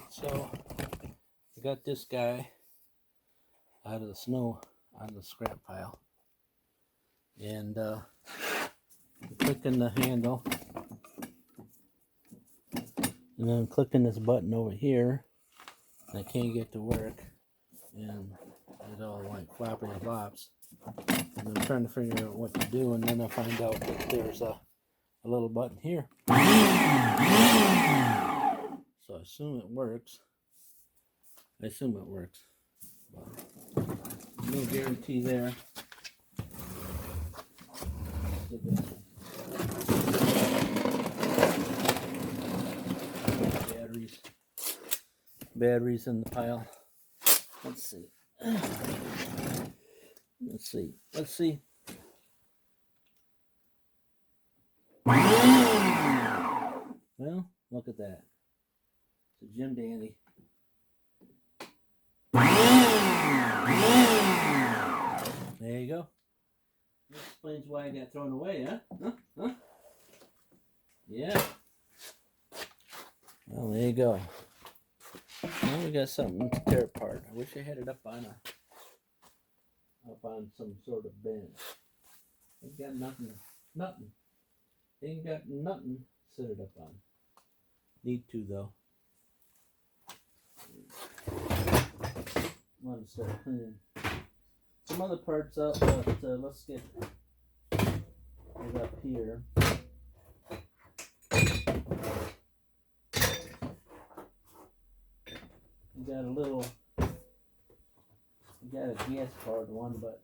So I got this guy out of the snow, out of the scrap pile, and clicking the handle, and I'm clicking this button over here. I can't get to work, and it all like flopping and flops. And I'm trying to figure out what to do, and then I find out that there's a little button here. So I assume it works. But no guarantee there. Batteries in the pile. Let's see. Well, look at that. It's a Jim Dandy. There you go. That explains why I got thrown away, huh? Yeah. Well, there you go. Now we got something to tear apart. I wish I had it up on some sort of bench. Ain't got nothing. Ain't got nothing to set it up on. Need to though. Want to start cleaning some other parts up, but let's get it up here. We got a gas powered one, but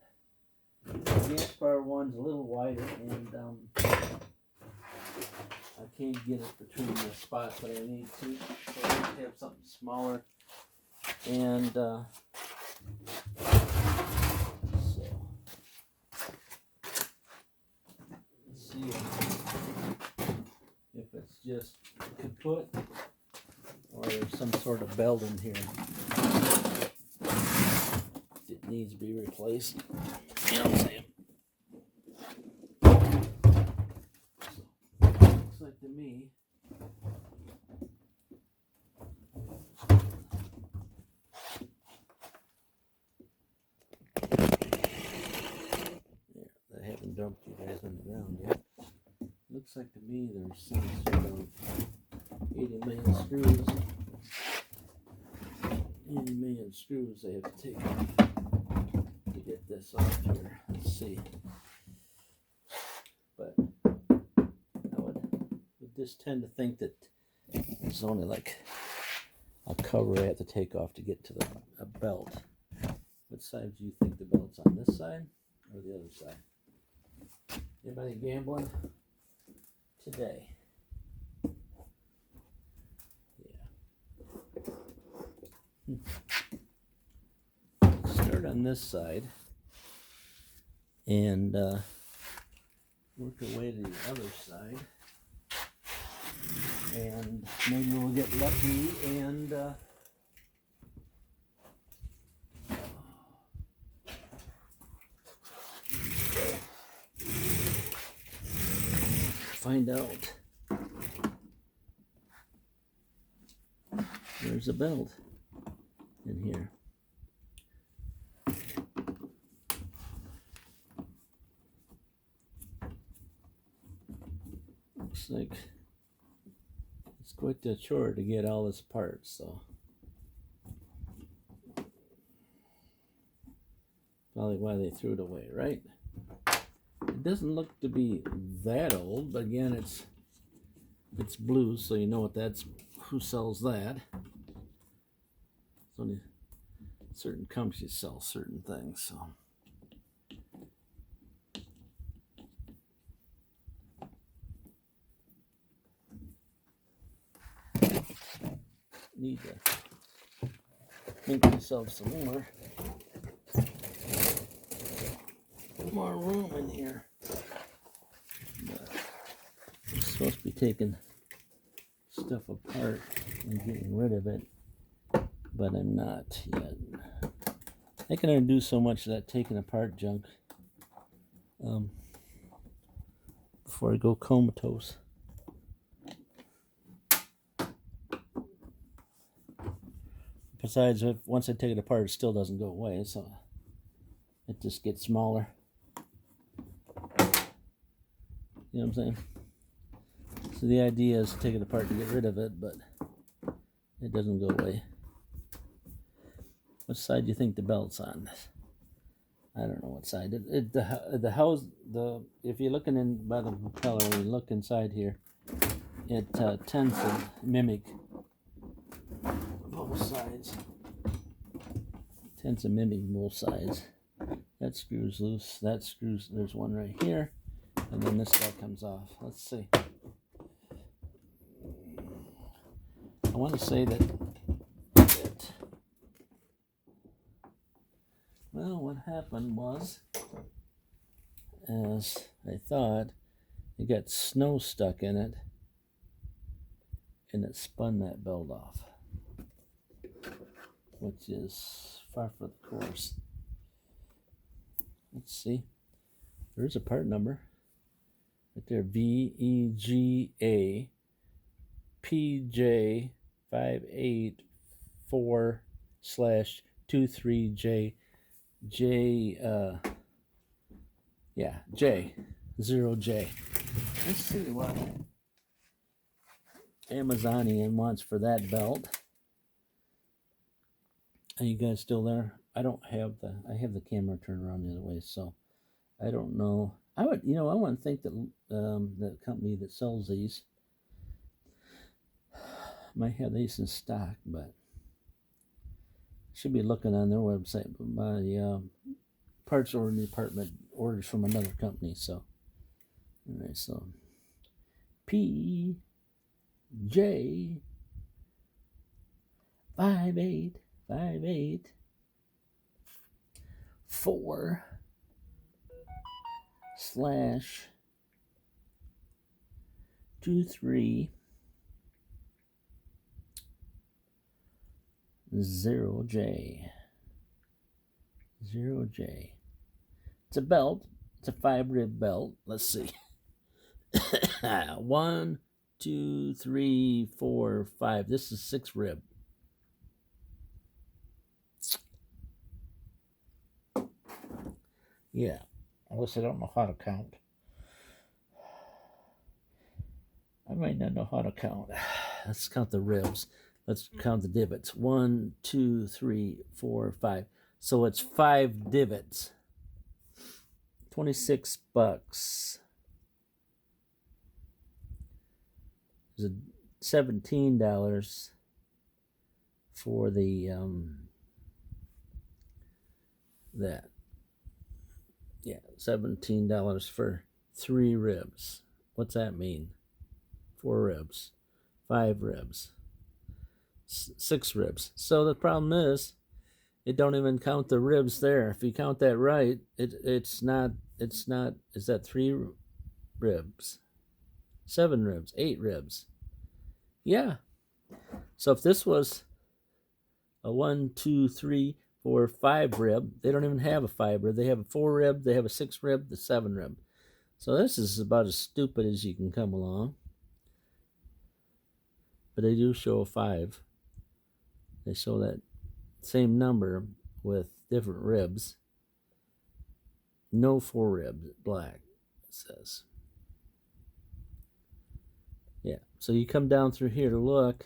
the gas powered one's a little wider, and I can't get it between the spots that I need to. So I need to have something smaller, and so let's see if it's just kaput or there's some sort of belt in here. It needs to be replaced. You know what I'm saying? So, looks like to me. Yeah, I haven't dumped you guys on the ground yet. Looks like to me there's some sort of 80 million screws. 80 million screws I have to take off to get this off here. Let's see. But I would just tend to think that there's only like a cover I have to take off to get to a belt. What side do you think the belt's on? This side or the other side? Anybody gambling today? Start on this side and work our way to the other side, and maybe we'll get lucky and find out there's a belt in here. Looks like it's quite a chore to get all this apart, so probably why they threw it away, right? It doesn't look to be that old, but again, it's blue, so you know what that's. Who sells that? It's only certain companies sell certain things, so. Need to make myself some more room in here. But I'm supposed to be taking stuff apart and getting rid of it, but I'm not yet. I can only do so much of that taking apart junk before I go comatose. Besides, once I take it apart, it still doesn't go away, so it just gets smaller. You know what I'm saying? So the idea is to take it apart to get rid of it, but it doesn't go away. What side do you think the belt's on? I don't know what side. The house, if you're looking in by the propeller, when you look inside here, it tends to mimic both sides. That screw's loose. That screws. There's one right here, and then this guy comes off. Let's see. I want to say that well, what happened was, as I thought, it got snow stuck in it, and it spun that belt off, which is far for the course. Let's see. There's a part number right there, VEGA PJ 584/23J J0J. Let's see what Amazonian wants for that belt. Are you guys still there? I have the camera turned around the other way, so I don't know. I want to think that the company that sells these might have these in stock, but should be looking on their website. But my parts ordering department orders from another company, so all right. So PJ 5854/23 0J. It's a belt. It's a 5-rib belt. Let's see. 1, 2, 3, 4, 5. This is 6 rib. Yeah. Unless I don't know how to count. I might not know how to count. Let's count the ribs. Let's count the divots. 1, 2, 3, 4, 5. So it's 5 divots. $26. There's $17 for the that. Yeah, $17 for 3 ribs. What's that mean? 4 ribs, 5 ribs, 6 ribs. So the problem is, it don't even count the ribs there. If you count that right, it's not. Is that 3 ribs, 7 ribs, 8 ribs? Yeah. So if this was a 1, 2, 3, 4, 5 rib, they don't even have a 5 rib. They have a 4 rib. They have a 6 rib. The 7 rib. So this is about as stupid as you can come along. But they do show a 5. They show that same number with different ribs. No 4 ribs, black, it says. Yeah, so you come down through here to look.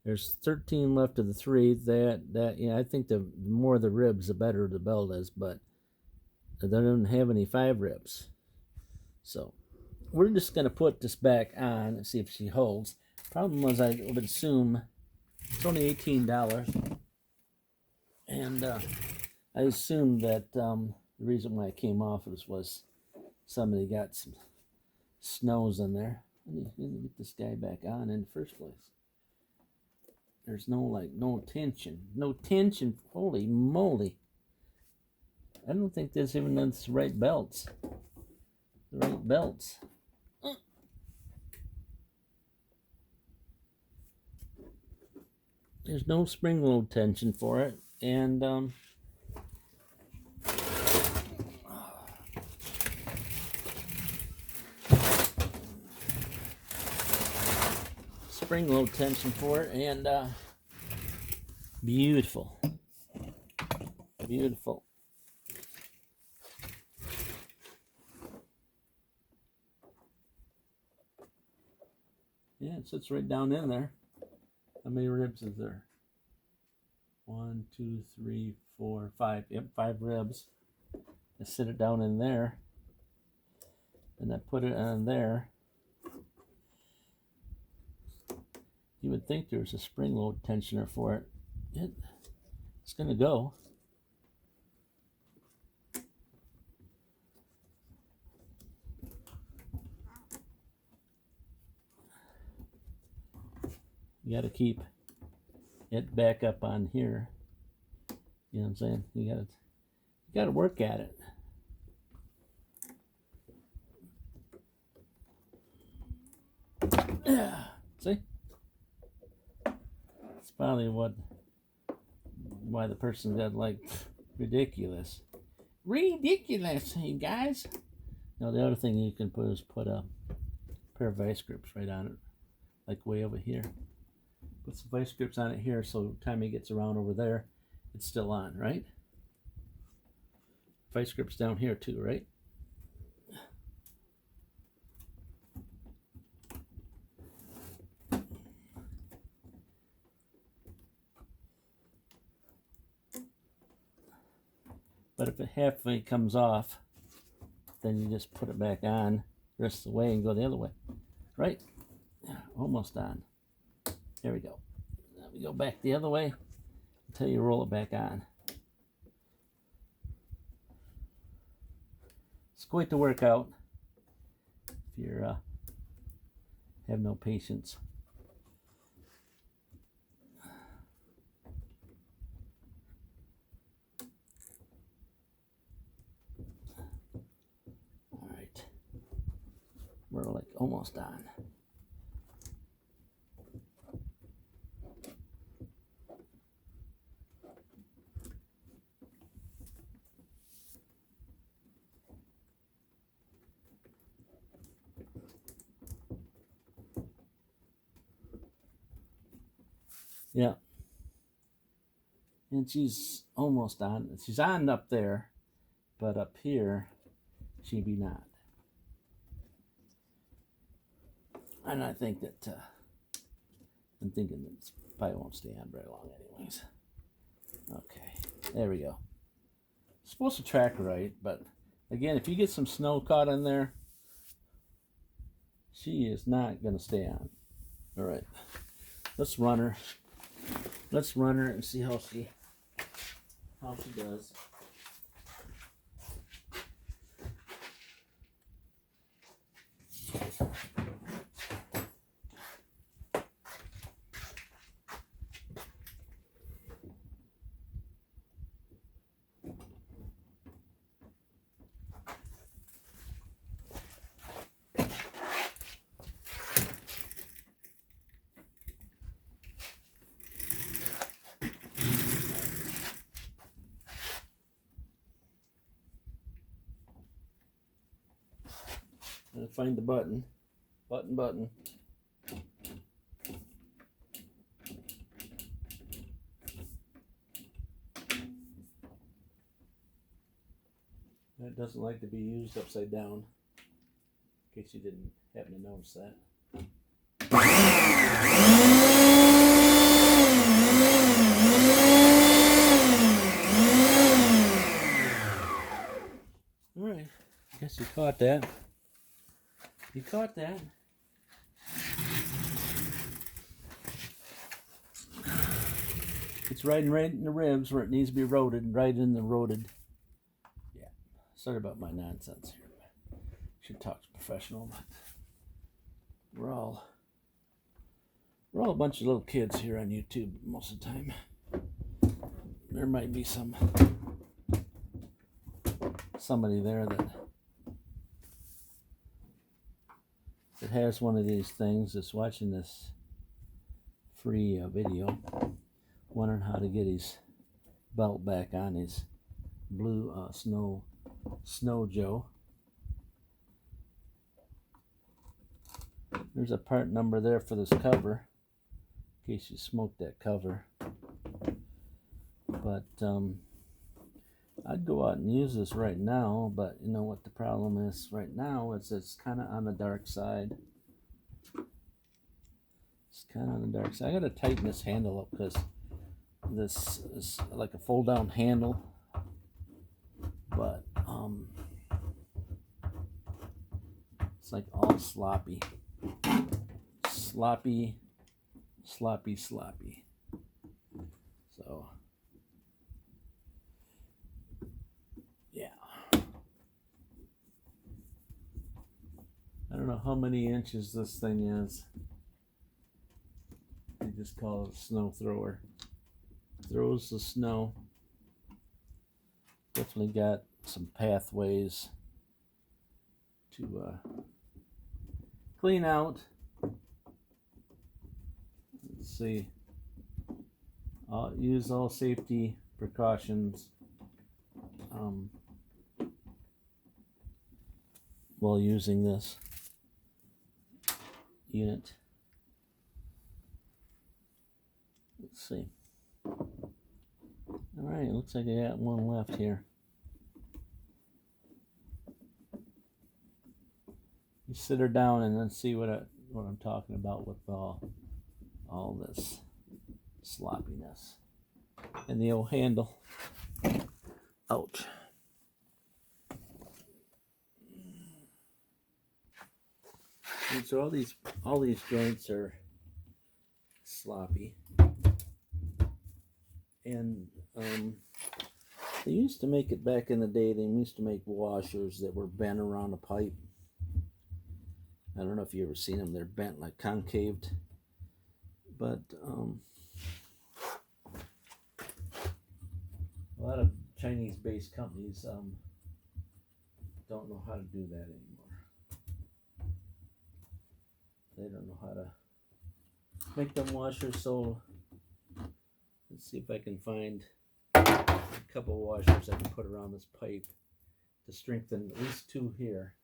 There's 13 left of the 3. I think the more the ribs, the better the belt is, but they don't have any 5 ribs. So we're just going to put this back on and see if she holds. Problem was, I would assume it's only $18, and I assumed that the reason why it came off was somebody got some snows in there. Let me get this guy back on in the first place. There's no tension. Holy moly! I don't think there's even the right belts. There's no spring load tension for it, and Beautiful. Beautiful. Yeah, it sits right down in there. How many ribs is there? 1, 2, 3, 4, 5. Yep, 5 ribs. I sit it down in there. And I put it on there. You would think there was a spring load tensioner for it. It's going to go. You got to keep it back up on here. You know what I'm saying? You got to work at it. See? It's probably why the person got like ridiculous. Ridiculous, you guys. Now the other thing you can put is put a pair of vice grips right on it, like way over here. Put some vice grips on it here, so time it gets around over there, it's still on, right? Vice grips down here too, right? But if it halfway comes off, then you just put it back on the rest of the way and go the other way, right? Almost on. There we go. Now we go back the other way until you roll it back on. It's quite the workout if you have no patience. All right, we're like almost on. Yeah. And she's almost on. She's on up there, but up here, she be not. And I think that, I'm thinking that it probably won't stay on very long anyways. Okay, there we go. It's supposed to track right, but again, if you get some snow caught in there, she is not going to stay on. All right, let's run her. Let's run her and see how she does. And find the button. Button. That doesn't like to be used upside down, in case you didn't happen to notice that. All right, I guess you caught that. You caught that. It's riding right in the ribs where it needs to be rotated, right in the rotated. Yeah, sorry about my nonsense here. Should talk to professional, but we're all a bunch of little kids here on YouTube most of the time. There might be somebody there that has one of these things that's watching this free video, wondering how to get his belt back on his blue Snow Joe. There's a part number there for this cover, in case you smoked that cover. But I'd go out and use this right now, but you know what the problem is right now is it's kind of on the dark side. It's kind of on the dark side. I gotta tighten this handle up because this is like a fold down handle, but it's like all sloppy. Sloppy. So yeah, I don't know how many inches this thing is. They just call it a snow thrower. Throws the snow. Definitely got some pathways to clean out. Let's see. I'll use all safety precautions while using this unit. Let's see. All right, looks like I got one left here. You sit her down and then see what I'm talking about with all this sloppiness. And the old handle. Ouch. And so all these joints are sloppy. And they used to make it back in the day. They used to make washers that were bent around a pipe. I don't know if you ever seen them. They're bent like concaved. But a lot of Chinese-based companies don't know how to do that anymore. They don't know how to make them washers. So let's see if I can find a couple washers I can put around this pipe to strengthen at least two here.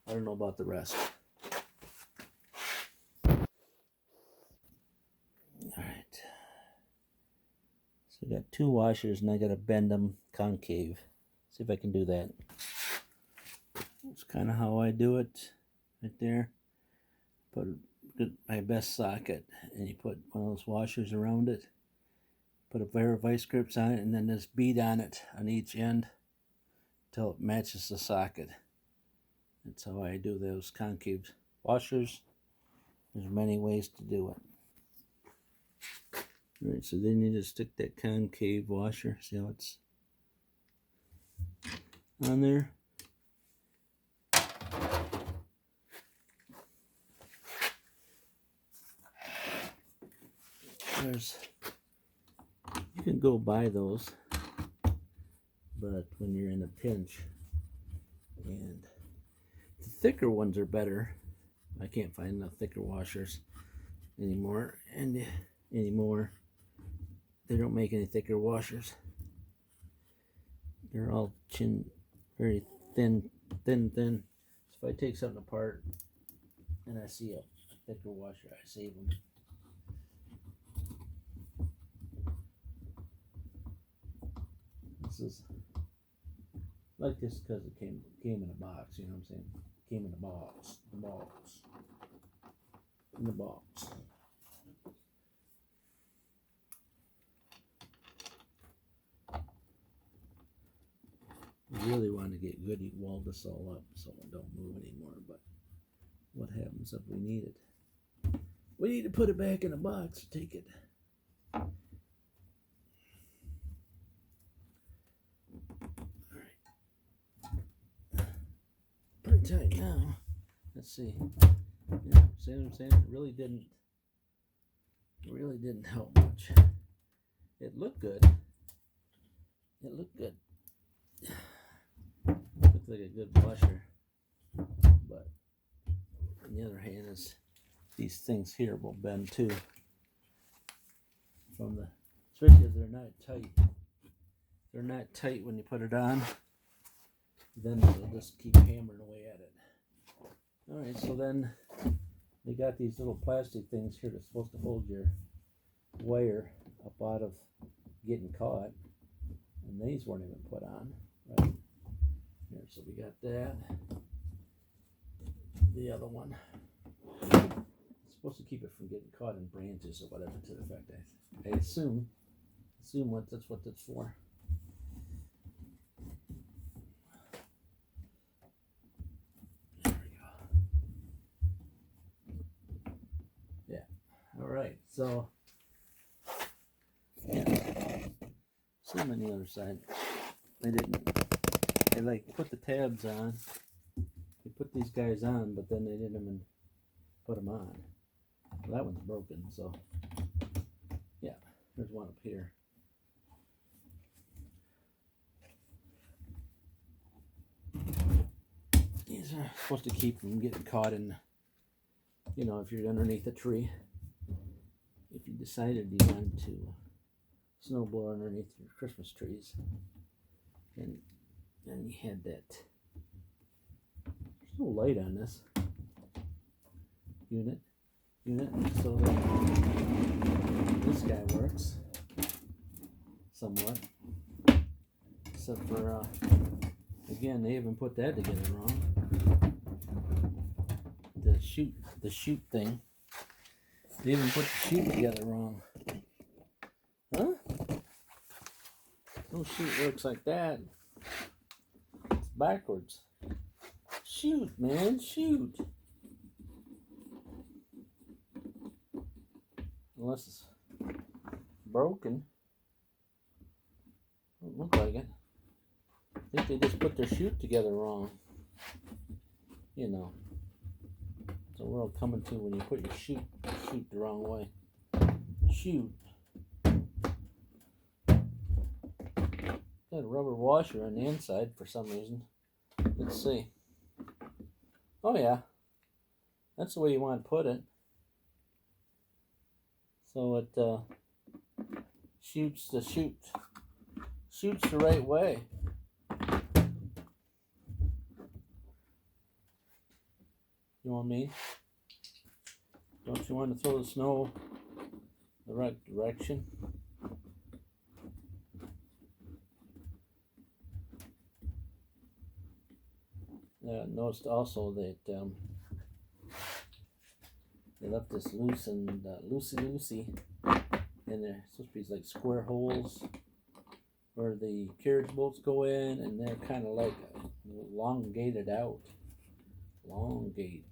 I don't know about the rest. All right. So I got two washers and I got to bend them concave. See if I can do that. That's kind of how I do it right there. Put my best socket and you put one of those washers around it. Put a pair of vice grips on it and then this bead on it on each end until it matches the socket. That's how I do those concave washers. There's many ways to do it. All right, so then you just stick that concave washer. See how it's on there? You can go buy those, but when you're in a pinch, and the thicker ones are better. I can't find enough thicker washers anymore, they don't make any thicker washers. They're all very thin. So if I take something apart and I see a thicker washer, I save them. This is like this because it came in a box, you know what I'm saying? Came in a box. In the box. You really want to get good, you wall this all up so it don't move anymore, but what happens if we need it? We need to put it back in a box to take it. Pretty tight now. Let's see. Yeah, see what I'm saying? It really didn't help much. It looked good. Looked like a good washer. But on the other hand, is these things here will bend too. From the switches, they're not tight. They're not tight when you put it on. Then they'll just keep hammering away at it. Alright, so then they got these little plastic things here that's supposed to hold your wire up out of getting caught, and these weren't even put on. Right here, so we got that. The other one. It's supposed to keep it from getting caught in branches or whatever to the effect. I assume that's what that's for. There we go. Yeah. All right. So yeah. Same on the other side. They like put the tabs on. They put these guys on, but then they didn't even put them on. Well, that one's broken, so yeah, there's one up here. These are supposed to keep from getting caught in, you know, if you're underneath a tree. If you decided you wanted to snowblow underneath your Christmas trees, and then you had that. There's no light on this unit, so that this guy works somewhat, except for again, they even put that together wrong. The chute thing, they even put the chute together wrong. Huh? No chute works like that. It's backwards. Shoot, man, shoot. Unless it's broken. Don't look like it. I think they just put their chute together wrong. You know. It's a world coming to when you put your chute the wrong way. Chute. Got a rubber washer on the inside for some reason. Let's see. Oh yeah. That's the way you want to put it. So it shoots the chute. Shoots the right way. You know what I mean? Don't you want to throw the snow the right direction? Noticed also that they left this loose and loosey, and they're supposed to be like square holes where the carriage bolts go in, and they're kind of like elongated out. Elongate.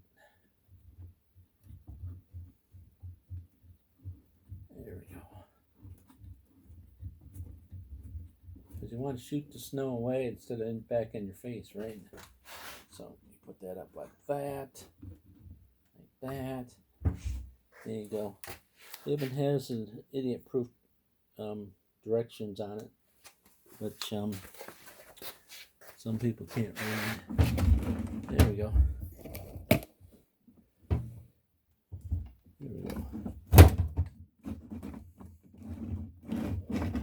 There we go. Because you want to shoot the snow away instead of back in your face, right? So you put that up like that. Like that. There you go. It even has an idiot-proof directions on it, which some people can't read. There we go.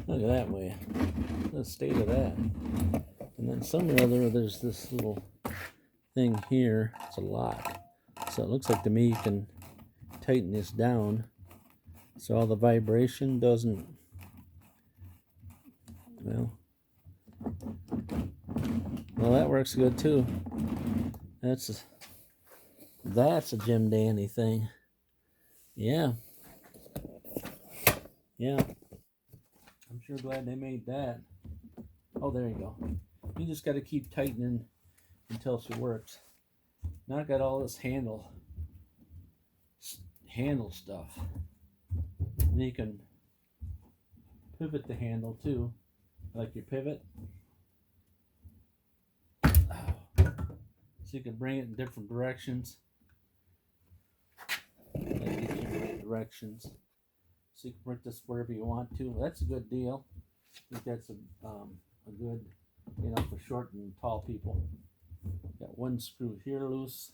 Look at that way. The state of that. And then somewhere or other, there's this little thing here. It's a lock. So it looks like to me you can tighten this down so all the vibration doesn't, well, that works good too. That's a Jim Dandy thing. Yeah. I'm sure glad they made that. Oh, there you go. You just got to keep tightening until she works. Now I got all this handle stuff. And you can pivot the handle too, like your pivot. So you can bring it in different directions. And get you in the right directions. So you can put this wherever you want to. Well, that's a good deal. I think that's a good, for short and tall people. Got one screw here loose.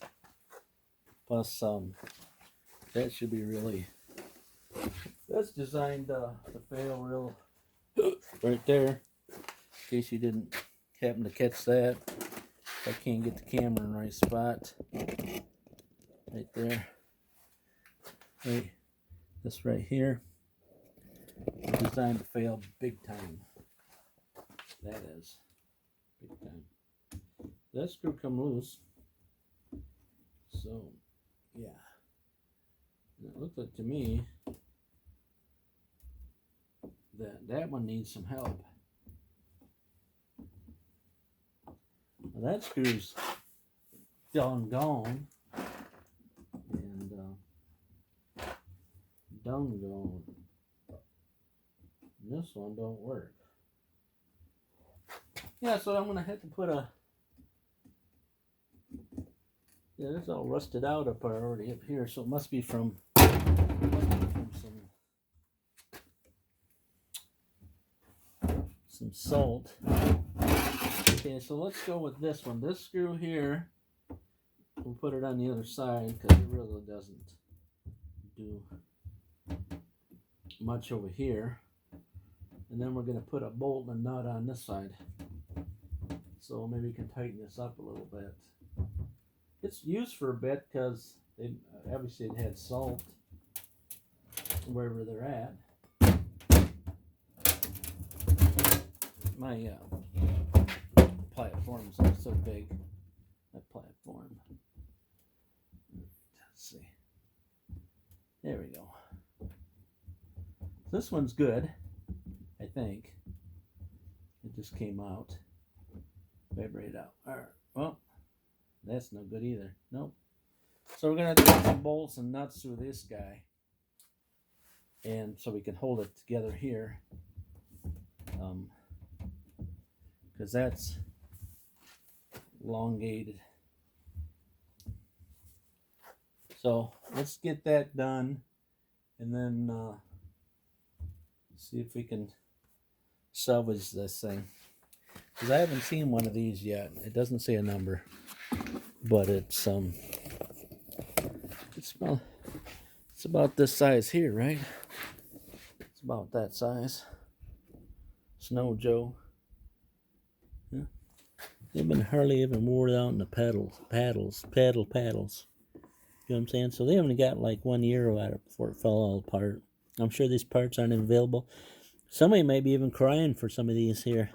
Plus, that should be really. That's designed to fail real right there. In case you didn't happen to catch that. I can't get the camera in the right spot. Right there. Right. This right here is designed to fail big time. That is big time. That screw come loose. So, yeah. And it looked like to me that one needs some help. Now that screw's done gone. And done gone. And this one don't work. Yeah, so I'm gonna have to put a. Yeah, it's all rusted out up already up here, so it must be from some salt. Okay, so let's go with this one. This screw here, we'll put it on the other side because it really doesn't do much over here. And then we're going to put a bolt and a nut on this side. So maybe we can tighten this up a little bit. It's used for a bit because obviously it had salt wherever they're at. My platform's not so big. That platform. Let's see. There we go. This one's good, I think. It just came out. Vibrate out. All right. Well, that's no good either. Nope. So we're gonna put some bolts and nuts through this guy, and so we can hold it together here. Because that's elongated. So let's get that done, and then see if we can salvage this thing. Because I haven't seen one of these yet. It doesn't say a number, but it's about this size here, right? It's about that size. Snow Joe. Yeah. They've been hardly even worn out in the paddles. You know what I'm saying? So they only got like 1 year out of it before it fell all apart. I'm sure these parts aren't available. Somebody may be even crying for some of these here.